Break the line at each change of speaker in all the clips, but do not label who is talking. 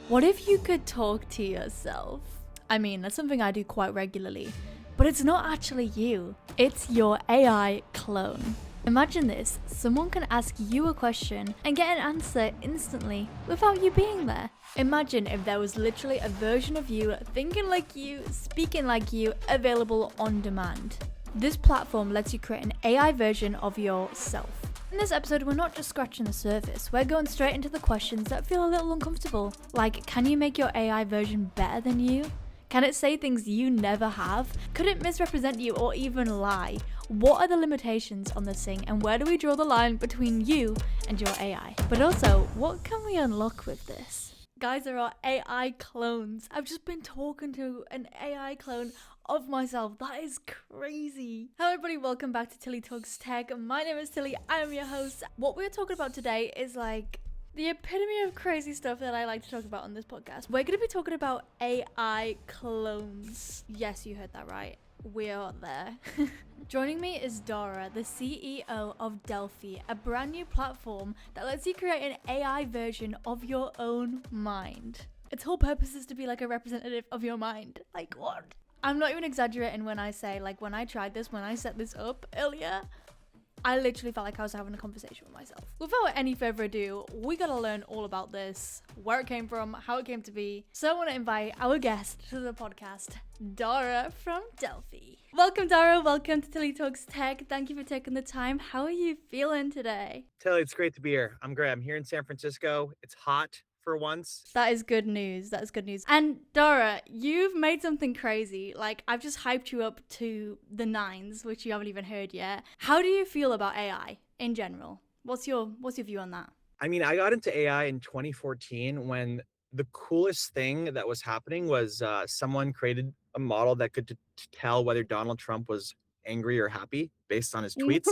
What if you could talk to yourself? I mean, that's something I do quite regularly, but it's not actually you. It's your AI clone. Imagine this, someone can ask you a question and get an answer instantly without you being there. Imagine if there was literally a version of you thinking like you, speaking like you, available on demand. This platform lets you create an AI version of yourself. In this episode, we're not just scratching the surface, we're going straight into the questions that feel a little uncomfortable. Like, can you make your AI version better than you? Can it say things you never have? Could it misrepresent you or even lie? What are the limitations on this thing, and where do we draw the line between you and your AI? But also, what can we unlock with this? Guys, there are AI clones. I've just been talking to an AI clone of myself. That is crazy. Hello everybody, welcome back to Tilly Talks Tech. My name is Tilly, I am your host. What we're talking about today is like the epitome of crazy stuff that I like to talk about on this podcast. We're going to be talking about AI clones. Yes, you heard that right. We're there. Joining me is Dara, the CEO of Delphi, a brand new platform that lets you create an AI version of your own mind. Its whole purpose is to be like a representative of your mind. Like what? I'm not even exaggerating when I say, like, when I tried this, when I set this up earlier, I literally felt like I was having a conversation with myself. Without any further ado, we gotta learn all about this, where it came from, how it came to be. So I want to invite our guest to the podcast, Dara from Delphi. Welcome, Dara. Welcome to Tilly Talks Tech. Thank you for taking the time. How are you feeling today?
Tilly, it's great to be here. I'm great. I'm here in San Francisco. It's hot for once.
That is good news. That is good news. And Dara, you've made something crazy. Like, I've just hyped you up to the nines, which you haven't even heard yet. How do you feel about AI in general? What's your view on that?
I mean, I got into AI in 2014 when the coolest thing that was happening was someone created a model that could tell whether Donald Trump was angry or happy based on his tweets.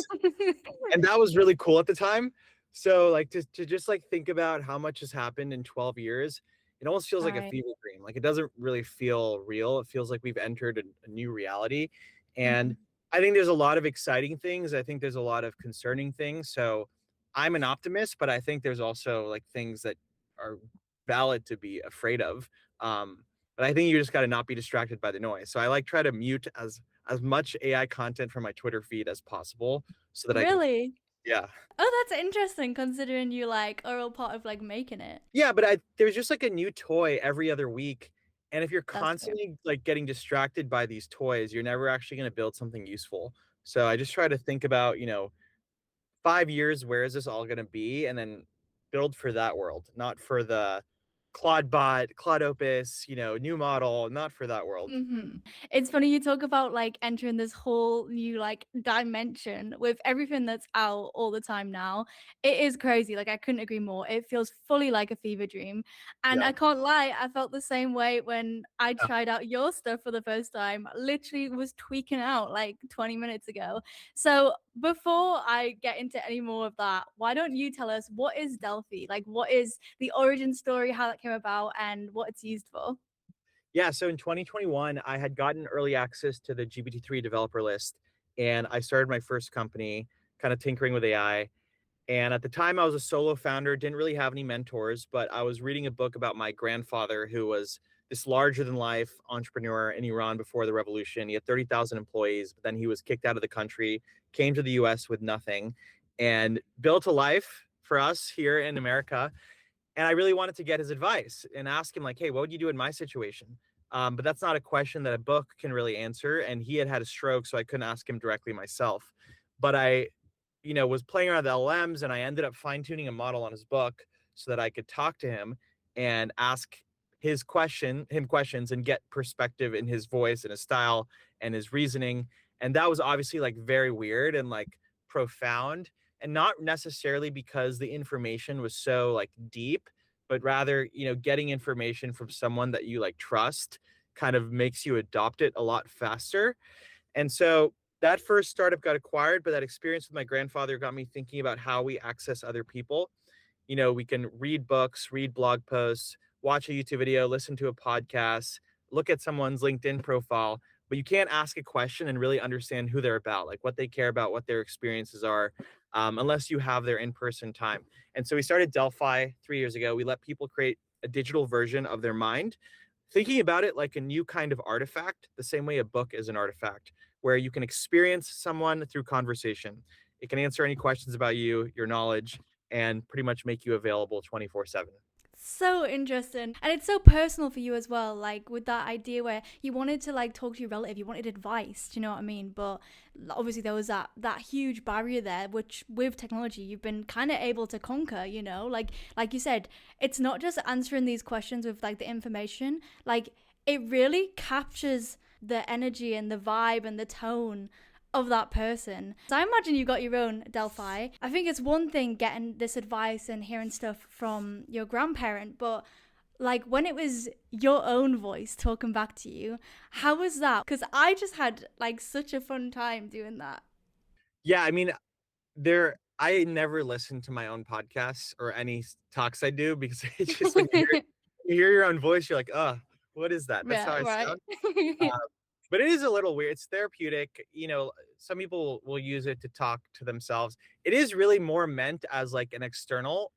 And that was really cool at the time. So like to just like think about how much has happened in 12 years, it almost feels like a
Right.
fever dream. Like it doesn't really feel real. It feels like we've entered a new reality. And
Mhm.
I think there's a lot of exciting things. I think there's a lot of concerning things. So I'm an optimist, but I think there's also like things that are valid to be afraid of. But I think you just got to not be distracted by the noise. So I like try to mute as much AI content from my Twitter feed as possible so that I can,
Really?
yeah.
Oh, that's interesting considering you like are all part of like making it.
Yeah, but there's just like a new toy every other week. And if you're
That's fair.
constantly like getting distracted by these toys, you're never actually going to build something useful. So I just try to think about, 5 years, where is this all going to be? And then build for that world, not for the Claude bot, Claude Opus, new model, not for that world.
It's funny you talk about like entering this whole new like dimension with everything that's out all the time now. It is crazy. Like I couldn't agree more. It feels fully like a fever dream. And
Yeah.
I can't lie, I felt the same way when I tried out your stuff for the first time. Literally was tweaking out like 20 minutes ago. So before I get into any more of that, why don't you tell us what is Delphi? Like what is the origin story, how that came about, and what it's used for?
Yeah, so in 2021, I had gotten early access to the GPT-3 developer list, and I started my first company, kind of tinkering with AI. And at the time, I was a solo founder, didn't really have any mentors, but I was reading a book about my grandfather, who was this larger than life entrepreneur in Iran before the revolution. He had 30,000 employees, but then he was kicked out of the country, came to the US with nothing, and built a life for us here in America. And I really wanted to get his advice and ask him, like, hey, what would you do in my situation? But that's not a question that a book can really answer. And he had had a stroke, so I couldn't ask him directly myself. But I, was playing around with LLMs, and I ended up fine tuning a model on his book so that I could talk to him and ask him questions and get perspective in his voice and his style and his reasoning. And that was obviously like very weird and like profound, and not necessarily because the information was so like deep, but rather, getting information from someone that you like trust kind of makes you adopt it a lot faster. And so that first startup got acquired, but that experience with my grandfather got me thinking about how we access other people. We can read books, read blog posts, watch a YouTube video, listen to a podcast, look at someone's LinkedIn profile, but you can't ask a question and really understand who they're about, like what they care about, what their experiences are, unless you have their in-person time. And so we started Delphi 3 years ago. We let people create a digital version of their mind, thinking about it like a new kind of artifact, the same way a book is an artifact, where you can experience someone through conversation. It can answer any questions about you, your knowledge, and pretty much make you available 24/7.
So interesting. And it's so personal for you as well, like with that idea where you wanted to like talk to your relative, you wanted advice, do you know what I mean? But obviously there was that huge barrier there, which with technology you've been kind of able to conquer, you know? Like you said, it's not just answering these questions with like the information, like it really captures the energy and the vibe and the tone of that person. So I imagine you got your own Delphi. I think it's one thing getting this advice and hearing stuff from your grandparent, but like when it was your own voice talking back to you, how was that? Because I just had like such a fun time doing that.
Yeah, I mean, I never listen to my own podcasts or any talks I do because it's just when you hear your own voice, you're like, oh, what is that? That's how
Yeah,
I
right.
sound. Uh, but it is a little weird. It's therapeutic. Some people will use it to talk to themselves. It is really more meant as like an external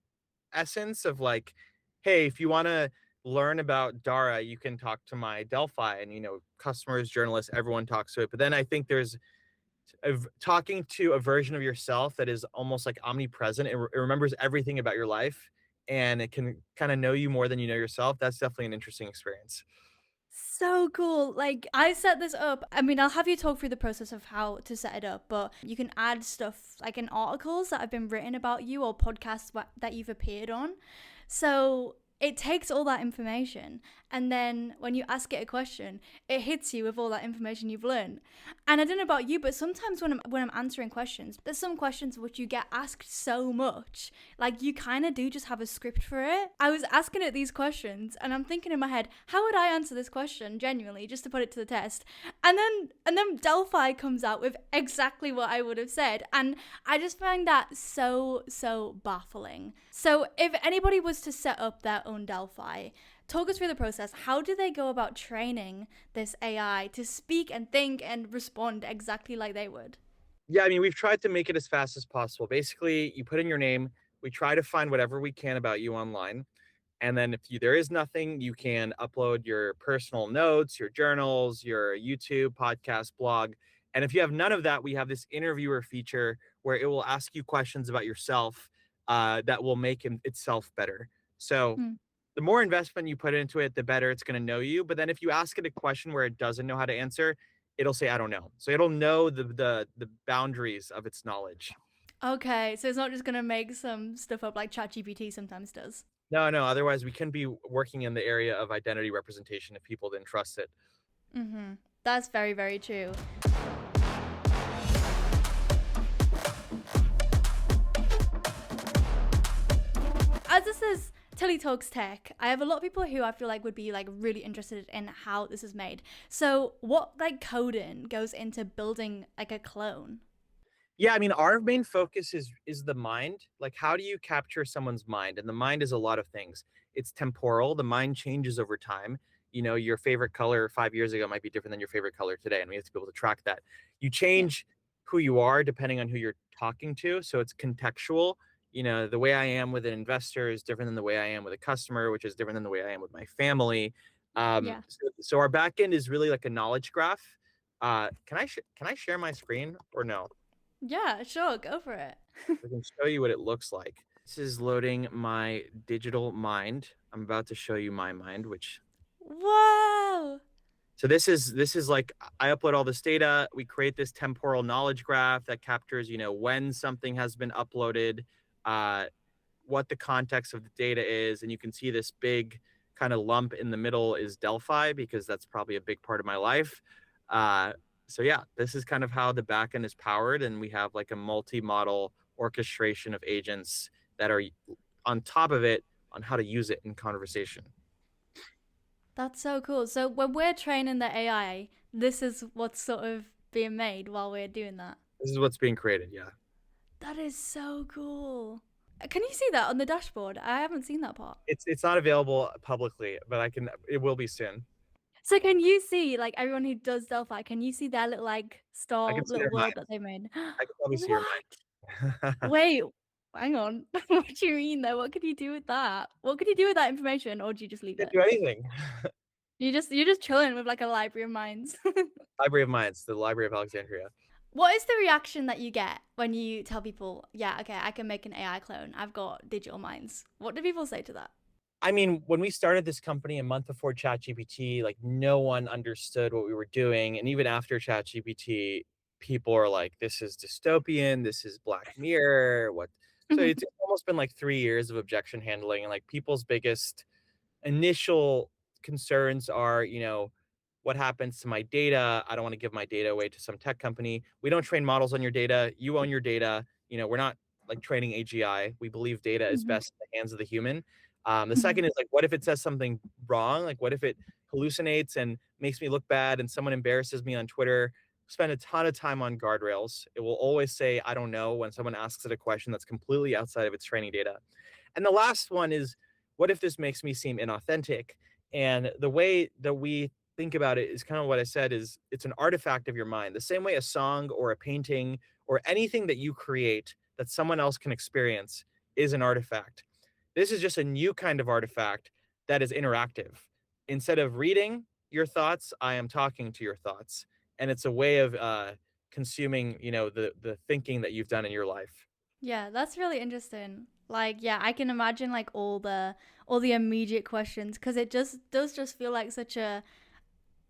essence of like, hey, if you want to learn about Dara, you can talk to my Delphi, and customers, journalists, everyone talks to it. But then I think there's talking to a version of yourself that is almost like omnipresent. It remembers everything about your life, and it can kind of know you more than you know yourself. That's definitely an interesting experience.
So cool. Like, I set this up. I mean, I'll have you talk through the process of how to set it up, but you can add stuff like in articles that have been written about you or podcasts that you've appeared on. So it takes all that information. And then when you ask it a question, it hits you with all that information you've learned. And I don't know about you, but sometimes when I'm answering questions, there's some questions which you get asked so much, like you kind of do just have a script for it. I was asking it these questions, and I'm thinking in my head, how would I answer this question genuinely, just to put it to the test? And then Delphi comes out with exactly what I would have said, and I just find that so baffling. So if anybody was to set up their own Delphi, talk us through the process. How do they go about training this AI to speak and think and respond exactly like they would?
Yeah, I mean, we've tried to make it as fast as possible. Basically, you put in your name. We try to find whatever we can about you online. And then there is nothing, you can upload your personal notes, your journals, your YouTube, podcast, blog. And if you have none of that, we have this interviewer feature where it will ask you questions about yourself that will make itself better. So
Hmm.
the more investment you put into it, the better it's going to know you. But then if you ask it a question where it doesn't know how to answer, it'll say, I don't know. So it'll know the boundaries of its knowledge.
Okay, so it's not just gonna make some stuff up like ChatGPT sometimes does.
No, no. Otherwise, we can be working in the area of identity representation if people didn't trust it.
Mm-hmm. That's very, very true. As this is Tilly Talks Tech, I have a lot of people who I feel like would be like really interested in how this is made. So what like coding goes into building like a clone?
Yeah, I mean, our main focus is the mind. Like, how do you capture someone's mind? And the mind is a lot of things. It's temporal. The mind changes over time. Your favorite color 5 years ago might be different than your favorite color today, and we have to be able to track that. You
Yeah.
change who you are depending on who you're talking to, so it's contextual. The way I am with an investor is different than the way I am with a customer, which is different than the way I am with my family.
Yeah.
So our backend is really like a knowledge graph. Can I share my screen or no?
Yeah, sure, go for it.
I can show you what it looks like. This is loading my digital mind. I'm about to show you my mind, which
Whoa!
so this is like I upload all this data. We create this temporal knowledge graph that captures, when something has been uploaded, uh, what the context of the data is, and you can see this big kind of lump in the middle is Delphi because that's probably a big part of my life. Uh, so yeah, this is kind of how the backend is powered, and we have like a multi-model orchestration of agents that are on top of it on how to use it in conversation.
That's so cool. So when we're training the AI, this is what's sort of being made while we're doing that.
This is what's being created. Yeah,
That is so cool. Can you see that on the dashboard? I haven't seen that part.
it's not available publicly, but I can. It will be soon.
So can you see like everyone who does Delphi? Can you see their little like
I
star
can see
little
their
world
mind.
that they made?
I can probably see your
What?
mind.
Wait. Hang on. What do you mean though? What could you do with that? What could you do with that information, or do you just leave
Can't
it?
do anything.
You're just chilling with like a library of minds.
Library of Minds, the Library of Alexandria.
What is the reaction that you get when you tell people, yeah, okay, I can make an AI clone. I've got digital minds. What do people say to that?
I mean, when we started this company a month before ChatGPT, like no one understood what we were doing. And even after ChatGPT, people are like, this is dystopian, this is Black Mirror. What? So it's almost been like 3 years of objection handling. And like people's biggest initial concerns are, what happens to my data? I don't want to give my data away to some tech company. We don't train models on your data. You own your data. We're not like training AGI. We believe data is
Mhm.
best in the hands of the human. The
Mhm.
second is like, what if it says something wrong? Like, what if it hallucinates and makes me look bad and someone embarrasses me on Twitter? Spend a ton of time on guardrails. It will always say, I don't know, when someone asks it a question that's completely outside of its training data. And the last one is, what if this makes me seem inauthentic? And the way that we think about it is kind of what I said is it's an artifact of your mind. The same way a song or a painting or anything that you create that someone else can experience is an artifact. This is just a new kind of artifact that is interactive. Instead of reading your thoughts, I am talking to your thoughts. And it's a way of consuming, the thinking that you've done in your life.
Yeah, that's really interesting. Like, yeah, I can imagine like all the immediate questions because it just does just feel like such a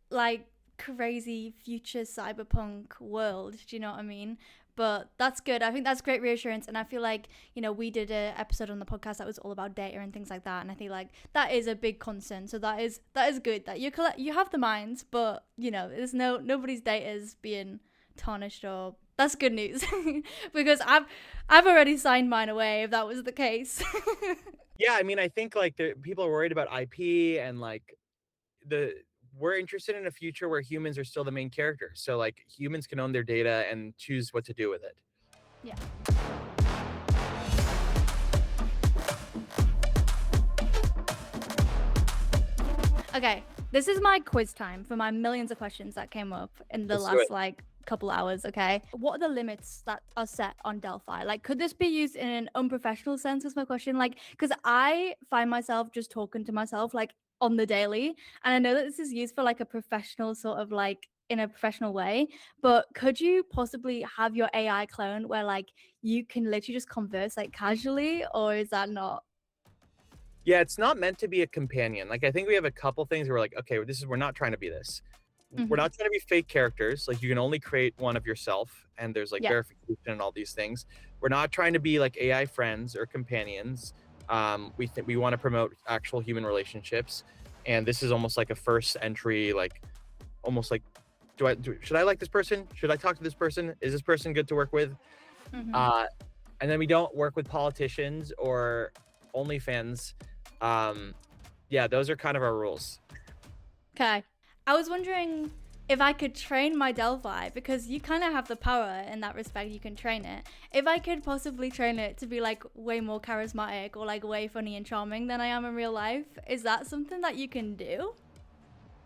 like crazy future cyberpunk world. Do you know what I mean? But that's good. I think that's great reassurance. And I feel like, we did a episode on the podcast that was all about data and things like that. And I feel like that is a big concern. So that is good that you have the minds, but there's nobody's data is being tarnished or that's good news because I've already signed mine away if that was the case.
Yeah, I mean, I think like people are worried about IP and like the we're interested in a future where humans are still the main characters. So like humans can own their data and choose what to do with it.
Yeah. Okay, this is my quiz time for my millions of questions that came up in the
Let's do it.
last like couple hours. Okay, what are the limits that are set on Delphi? Like, could this be used in an unprofessional sense? Is my question. Like, because I find myself just talking to myself like on the daily, and I know that this is used for like a professional sort of like in a professional way. But could you possibly have your AI clone where like you can literally just converse like casually, or is that not?
Yeah, it's not meant to be a companion. Like I think we have a couple things where we're like, okay, we're not trying to be this. We're
Mm-hmm.
not trying to be fake characters. Like you can only create one of yourself, and there's like
Yeah.
verification and all these things. We're not trying to be like AI friends or companions. We want to promote actual human relationships, and this is almost like a first entry, like almost like, should I like this person? Should I talk to this person? Is this person good to work with?
Mm-hmm.
Uh, and then we don't work with politicians or OnlyFans. Yeah, those are kind of our rules.
Okay. I was wondering if I could train my Delphi because you kind of have the power in that respect. You can train it. If I could possibly train it to be like way more charismatic or like way funny and charming than I am in real life, is that something that you can do?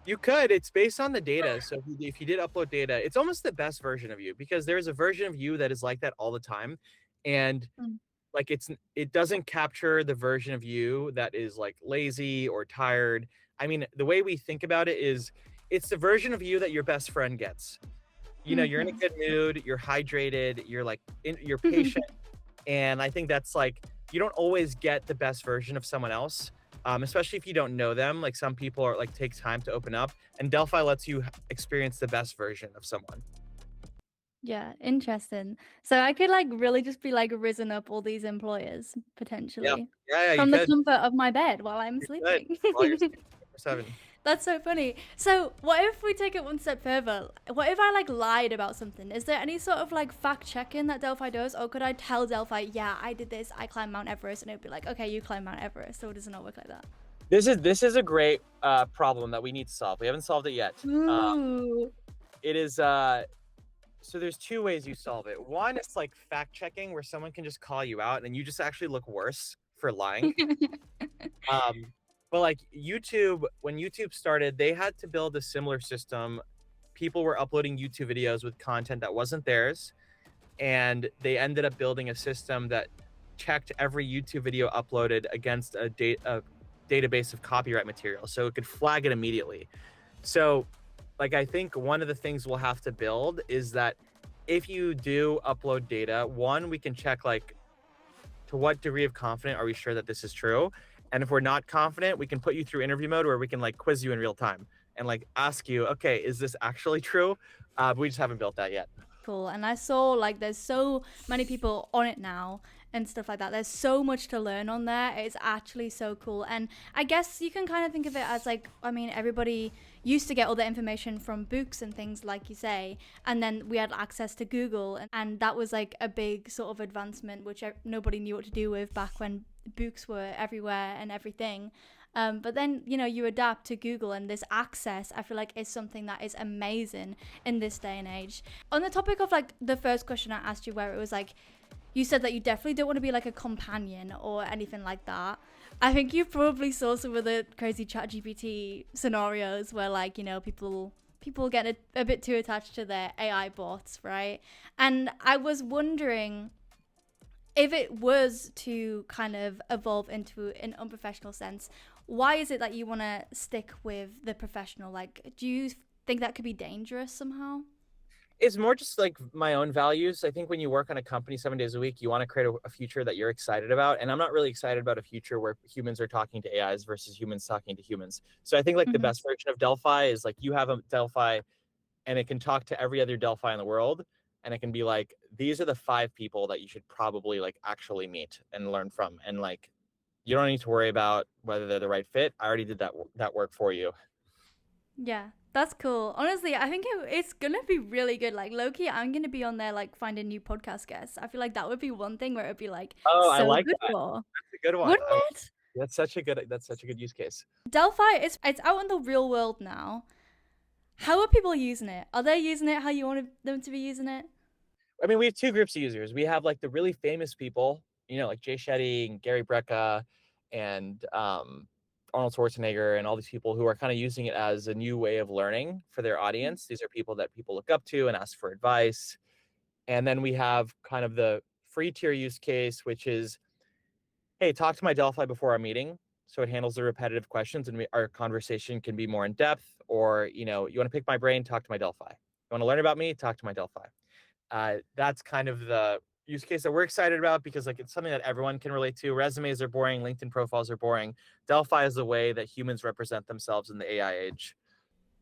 You could. It's based on the data. So if you did upload data, it's almost the best version of you because there's a version of you that is like that all the time, and
Mm.
like it doesn't capture the version of you that is like lazy or tired. I mean, the way we think about it is it's the version of you that your best friend gets. You're in a
Mm-hmm.
good mood, you're hydrated, you're patient, and I think that's like you don't always get the best version of someone else, especially if you don't know them. Like some people are like take time to open up, and Delphi lets you experience the best version of someone.
Yeah, interesting. So I could like really just be like risen up all these employers
Yeah,
potentially
yeah, you
from the
could.
comfort of my bed while I'm
You could
sleeping.
while you're sleeping 24/7.
That's so funny. So, what if we take it one step further? What if I like lied about something? Is there any sort of like fact checking that Delphi does, or could I tell Delphi, yeah, I did this, I climbed Mount Everest, and it'd be like, okay, you climb Mount Everest, or does it not work like that?
This is a great problem that we need to solve. We haven't solved it yet.
Ooh.
It is so there's two ways you solve it. One is like fact checking where someone can just call you out and you just actually look worse for lying. Um, but like YouTube, when YouTube started, they had to build a similar system. People were uploading YouTube videos with content that wasn't theirs, and they ended up building a system that checked every YouTube video uploaded against a database of copyright material, so it could flag it immediately. So, like, I think one of the things we'll have to build is that if you do upload data, one, we can check, like, to what degree of confident are we sure that this is true? And if we're not confident, we can put you through interview mode where we can like quiz you in real time and like ask you, okay, is this actually true? But we just haven't built that yet.
Cool. And I saw like there's so many people on it now and stuff like that. There's so much to learn on there. It's actually so cool. And I guess you can kind of think of it as like, I mean, everybody used to get all the information from books and things like you say, and then we had access to Google, and that was like a big sort of advancement which nobody knew what to do with back when books were everywhere and everything. But then, you know, you adapt to Google, and this access, I feel like, is something that is amazing in this day and age. On the topic of like the first question I asked you, where it was like, you said that you definitely don't want to be like a companion or anything like that. I think you probably saw some of the crazy ChatGPT scenarios where, like, you know, people get a bit too attached to their AI bots, right? And I was wondering, if it was to kind of evolve into an unprofessional sense, why is it that you want to stick with the professional? Like, do you think that could be dangerous somehow?
It's more just like my own values. I think when you work on a company 7 days a week, you want to create a future that you're excited about. And I'm not really excited about a future where humans are talking to AIs versus humans talking to humans. So I think like the
Mm-hmm.
best version of Delphi is like you have a Delphi and it can talk to every other Delphi in the world. And it can be like, these are the 5 people that you should probably like actually meet and learn from. And like, you don't need to worry about whether they're the right fit. I already did that work for you.
Yeah, that's cool. Honestly, I think it's gonna be really good. Like, low-key, I'm gonna be on there like finding new podcast guests. I feel like that would be one thing where it'd be like
Oh, I
so
like
good
that.
for,
That's a good one.
wouldn't it?
That's such a good use case.
Delphi, it's out in the real world now. How are people using it? Are they using it how you wanted them to be using it?
I mean, we have 2 groups of users. We have like the really famous people, you know, like Shetty and Gary Brecka and Arnold Schwarzenegger and all these people who are kind of using it as a new way of learning for their audience. These are people that people look up to and ask for advice. And then we have kind of the free tier use case, which is, hey, talk to my Delphi before our meeting. So it handles the repetitive questions and our conversation can be more in depth. Or, you know, you want to pick my brain, talk to my Delphi. You want to learn about me, talk to my Delphi. That's kind of the use case that we're excited about because like it's something that everyone can relate to. Resumes are boring, LinkedIn profiles are boring. Delphi is the way that humans represent themselves in the AI age.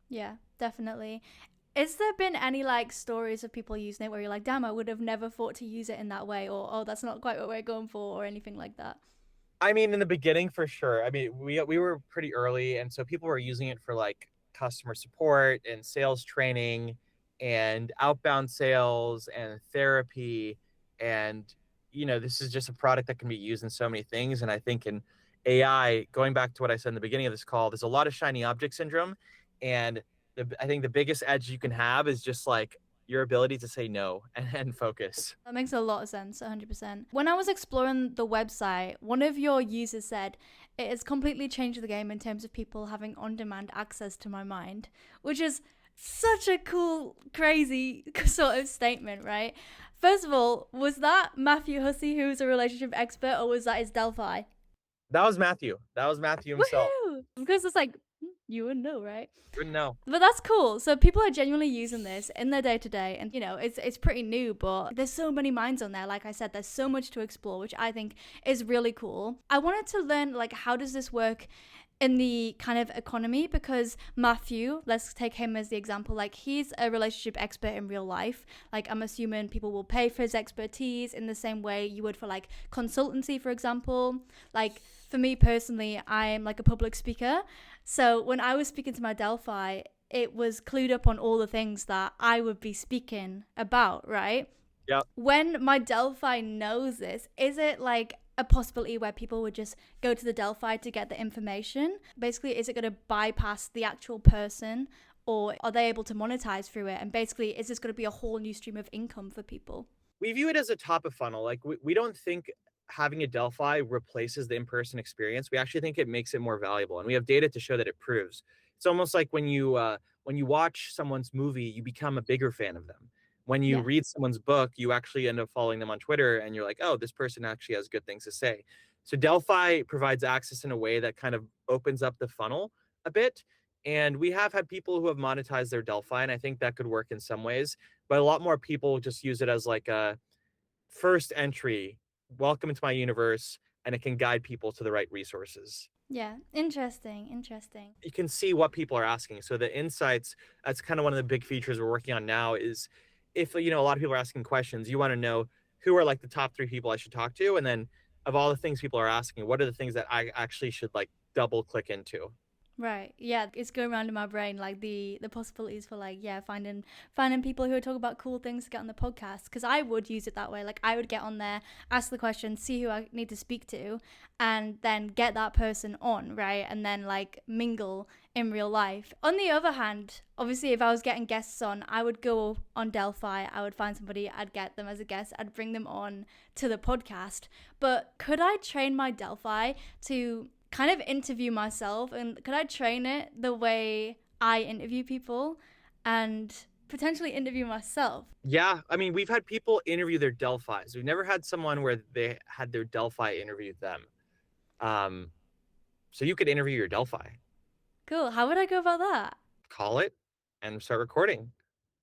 Yeah, definitely. Is there been any like stories of people using it where you're like, damn, I would have never thought to use it in that way, or oh, that's not quite what we're going for, or anything like that?
I mean, in the beginning, for sure. I mean, we were pretty early, and so people were using it for like customer support and sales training and outbound sales and therapy. And, you know, this is just a product that can be used in so many things. And I think in AI, going back to what I said in the beginning of this call, there's a lot of shiny object syndrome. And I think the biggest edge you can have is just like your ability to say no and focus.
That makes a lot of sense, 100%. When I was exploring the website, one of your users said, it has completely changed the game in terms of people having on-demand access to my mind, which is such a cool, crazy sort of statement, right? First of all, was that Matthew Hussey, who's a relationship expert, or was that his Delphi?
That was Matthew. That was Matthew himself.
Woohoo! Because it's like, you would know, right?
Wouldn't know.
But that's cool. So people are genuinely using this in their day to day, and you know, it's pretty new, but there's so many minds on there. Like I said, there's so much to explore, which I think is really cool. I wanted to learn like how does this work in the kind of economy, because Matthew, let's take him as the example, like he's a relationship expert in real life. Like I'm assuming people will pay for his expertise in the same way you would for like consultancy, for example. Like for me personally, I'm like a public speaker. So when I was speaking to my Delphi, it was clued up on all the things that I would be speaking about, right?
Yep.
When my Delphi knows this, is it like a possibility where people would just go to the Delphi to get the information? Basically, is it going to bypass the actual person, or are they able to monetize through it? And basically, is this going to be a whole new stream of income for people?
We view it as a top of funnel. Like we don't think having a Delphi replaces the in-person experience. We actually think it makes it more valuable, and we have data to show that it proves. It's almost like when you watch someone's movie, you become a bigger fan of them. When you
Yeah.
read someone's book, you actually end up following them on Twitter and you're like, oh, this person actually has good things to say. So Delphi provides access in a way that kind of opens up the funnel a bit. And we have had people who have monetized their Delphi, and I think that could work in some ways. But a lot more people just use it as like a first entry, welcome into my universe, and it can guide people to the right resources.
Yeah. Interesting. Interesting.
You can see what people are asking. So the insights, that's kind of one of the big features we're working on now is if, a lot of people are asking questions, you want to know who are like the top 3 people I should talk to. And then of all the things people are asking, what are the things that I actually should like double click into?
Right. Yeah, it's going around in my brain like the possibilities for like finding people who are talking about cool things to get on the podcast, because I would use it that way. Like I would get on there, ask the question, see who I need to speak to, and then get that person on, right? And then like mingle in real life. On the other hand, obviously if I was getting guests on, I would go on Delphi, I would find somebody, I'd get them as a guest, I'd bring them on to the podcast. But could I train my Delphi to kind of interview myself, and could I train it the way I interview people and potentially interview myself?
Yeah, I mean, we've had people interview their Delphis. We've never had someone where they had their Delphi interview them. So you could interview your Delphi,
Cool. How would I go about that?
call it, and start recording.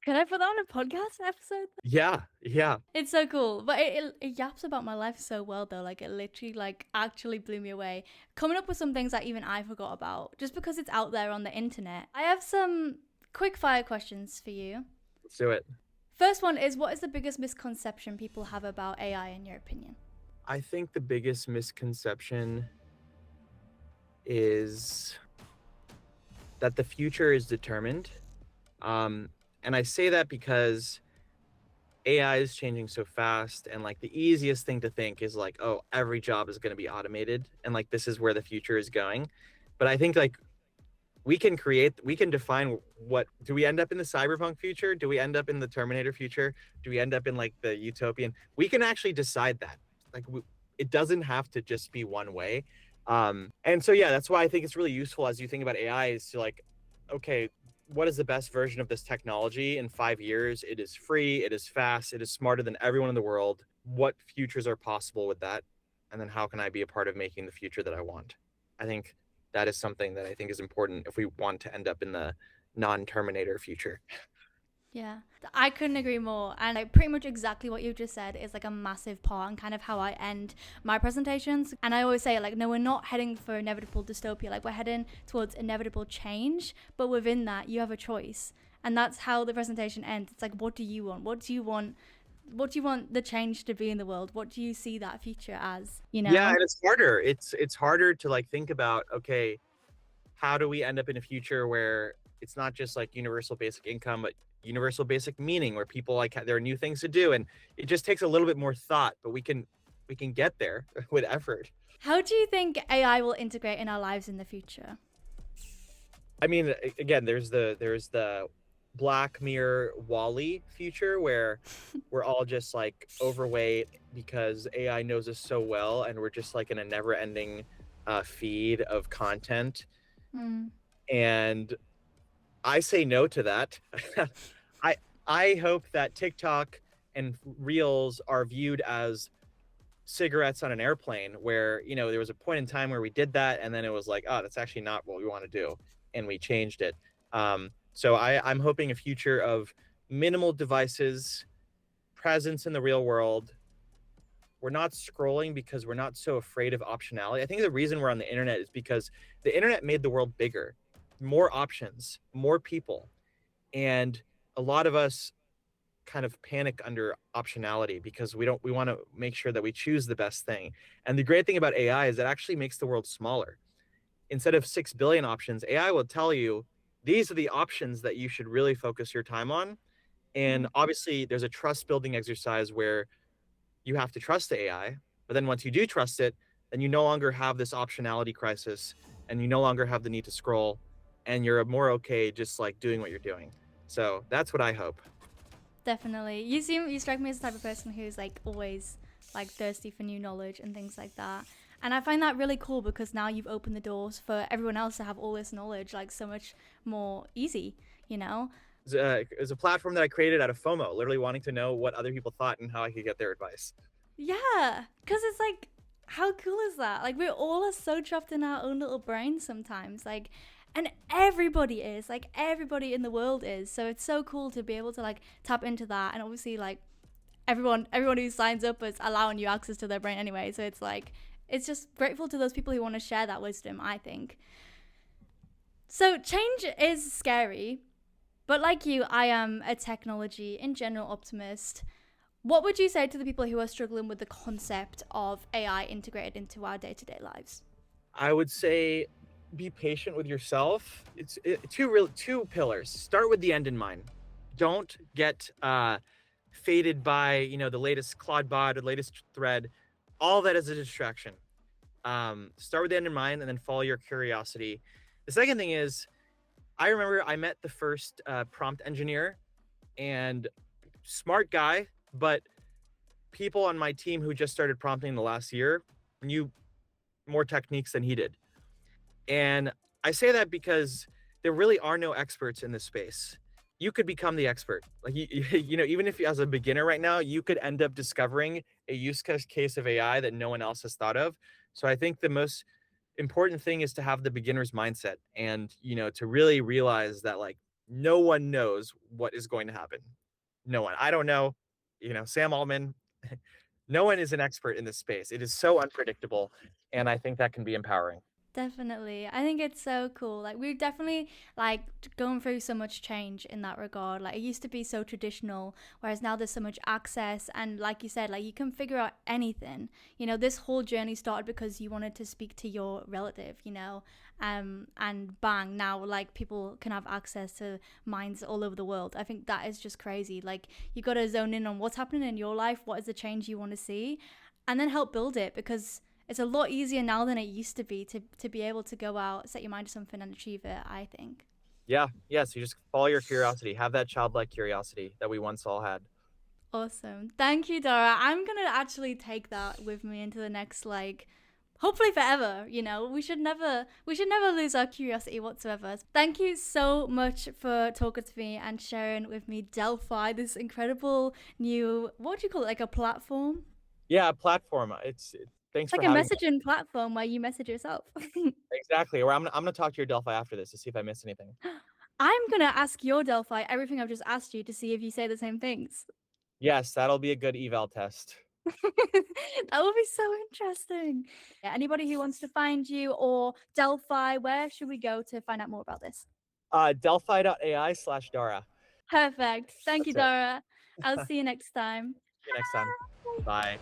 Could I put that on a podcast episode?
Yeah, yeah.
It's so cool, but it yaps about my life so well though. Like it literally like actually blew me away, coming up with some things that even I forgot about just because it's out there on the internet. I have some quick fire questions for you.
Let's do it.
First one is, what is the biggest misconception people have about AI in your opinion?
I think the biggest misconception is that the future is determined. And I say that because AI is changing so fast, and like the easiest thing to think is like, oh, every job is going to be automated, and like this is where the future is going. But I think like we can define what do we end up in the cyberpunk future? Do we end up in the Terminator future? Do we end up in like the utopian? We can actually decide that. Like it doesn't have to just be one way. And so yeah, that's why I think it's really useful as you think about AI is to like, okay, what is the best version of this technology in 5 years? It is free, it is fast, it is smarter than everyone in the world. What futures are possible with that? And then how can I be a part of making the future that I want? I think that is something that I think is important if we want to end up in the non-Terminator future.
Yeah, I couldn't agree more. And like pretty much exactly what you just said is like a massive part and kind of how I end my presentations. And I always say like, no, we're not heading for inevitable dystopia. Like we're heading towards inevitable change, but within that you have a choice. And that's how the presentation ends. It's like, what do you want? What do you want? What do you want the change to be in the world? What do you see that future as? You know?
Yeah, and it's harder. It's harder to like think about, okay, how do we end up in a future where it's not just like universal basic income, but universal basic meaning, where people like there are new things to do, and it just takes a little bit more thought, but we can get there with effort.
How do you think AI will integrate in our lives in the future?
I mean, again, there's the Black Mirror Wall-E future where we're all just like overweight because AI knows us so well, and we're just like in a never-ending feed of content. And I say no to that. I hope that TikTok and Reels are viewed as cigarettes on an airplane, where there was a point in time where we did that, and then it was like, oh, that's actually not what we want to do, and we changed it. So I'm hoping a future of minimal devices, presence in the real world. We're not scrolling because we're not so afraid of optionality. I think the reason we're on the internet is because the internet made the world bigger, more options, more people. And a lot of us kind of panic under optionality because we want to make sure that we choose the best thing. And the great thing about AI is it actually makes the world smaller. Instead of 6 billion options, AI will tell you, these are the options that you should really focus your time on. And obviously there's a trust building exercise where you have to trust the AI, but then once you do trust it, then you no longer have this optionality crisis, and you no longer have the need to scroll, and you're more okay just like doing what you're doing. So that's what I hope.
Definitely. You strike me as the type of person who's like always like thirsty for new knowledge and things like that. And I find that really cool because now you've opened the doors for everyone else to have all this knowledge like so much more easy, you know?
It was a platform that I created out of FOMO, literally wanting to know what other people thought and how I could get their advice.
Yeah, because it's like, how cool is that? Like, we all are so trapped in our own little brains sometimes. Like, and everybody is, like, everybody in the world is. So it's so cool to be able to like tap into that. And obviously, like, everyone who signs up is allowing you access to their brain anyway. So it's like, it's just grateful to those people who want to share that wisdom, I think. So change is scary, but like you, I am a technology in general optimist. What would you say to the people who are struggling with the concept of AI integrated into our day-to-day lives?
I would say be patient with yourself. Two pillars. Start with the end in mind. Don't get faded by the latest Claude bot or latest thread. All that is a distraction. Start with the end in mind and then follow your curiosity. The second thing is, I remember I met the first prompt engineer, and smart guy, but people on my team who just started prompting the last year knew more techniques than he did. And I say that because there really are no experts in this space. You could become the expert. Like even if as a beginner right now, you could end up discovering a use case of AI that no one else has thought of. So I think the most important thing is to have the beginner's mindset, and to really realize that like no one knows what is going to happen. No one. I don't know. Sam Altman. No one is an expert in this space. It is so unpredictable, and I think that can be empowering.
Definitely. I think it's so cool. Like, we're definitely like going through so much change in that regard. Like, it used to be so traditional, whereas now there's so much access. And like you said, like, you can figure out anything. This whole journey started because you wanted to speak to your relative, and bang, now like people can have access to minds all over the world. I think that is just crazy. Like, you got to zone in on what's happening in your life, what is the change you want to see, and then help build it, because it's a lot easier now than it used to be to be able to go out, set your mind to something and achieve it, I think.
Yeah. Yes. You just follow your curiosity. Have that childlike curiosity that we once all had.
Awesome. Thank you, Dara. I'm going to actually take that with me into the next, like, hopefully forever. We should never lose our curiosity whatsoever. Thank you so much for talking to me and sharing with me Delphi, this incredible new, what do you call it, like a platform?
Yeah, platform. Thanks
It's like
for
a
having me.
messaging platform where you message yourself.
Exactly. Or I'm gonna talk to your Delphi after this to see if I missed anything.
I'm gonna ask your Delphi everything I've just asked you to see if you say the same things.
Yes, that'll be a good eval test.
That would be so interesting. Yeah, anybody who wants to find you or Delphi, where should we go to find out more about this?
Delphi.ai/Dara.
Perfect. Thank you,
That's it.
Dara. I'll see you next time.
See you next time. Bye.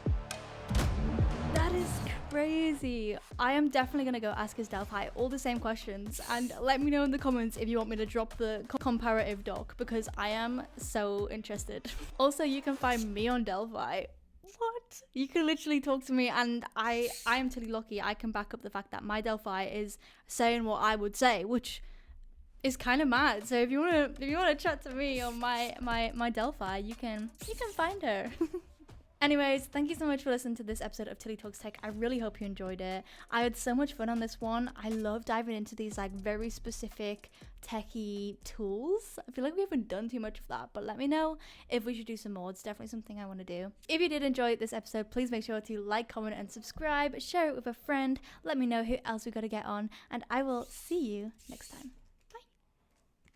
That is crazy. I am definitely going to go ask his Delphi all the same questions, and let me know in the comments if you want me to drop the comparative doc, because I am so interested. Also, you can find me on Delphi. What? You can literally talk to me, and I am totally lucky. I can back up the fact that my Delphi is saying what I would say, which is kind of mad. So if you wanna chat to me on my Delphi, you can find her. Anyways, thank you so much for listening to this episode of Tilly Talks Tech. I really hope you enjoyed it. I had so much fun on this one. I love diving into these like very specific techie tools. I feel like we haven't done too much of that, but let me know if we should do some more. It's definitely something I want to do. If you did enjoy this episode, please make sure to like, comment, and subscribe. Share it with a friend. Let me know who else we got to get on, and I will see you next time.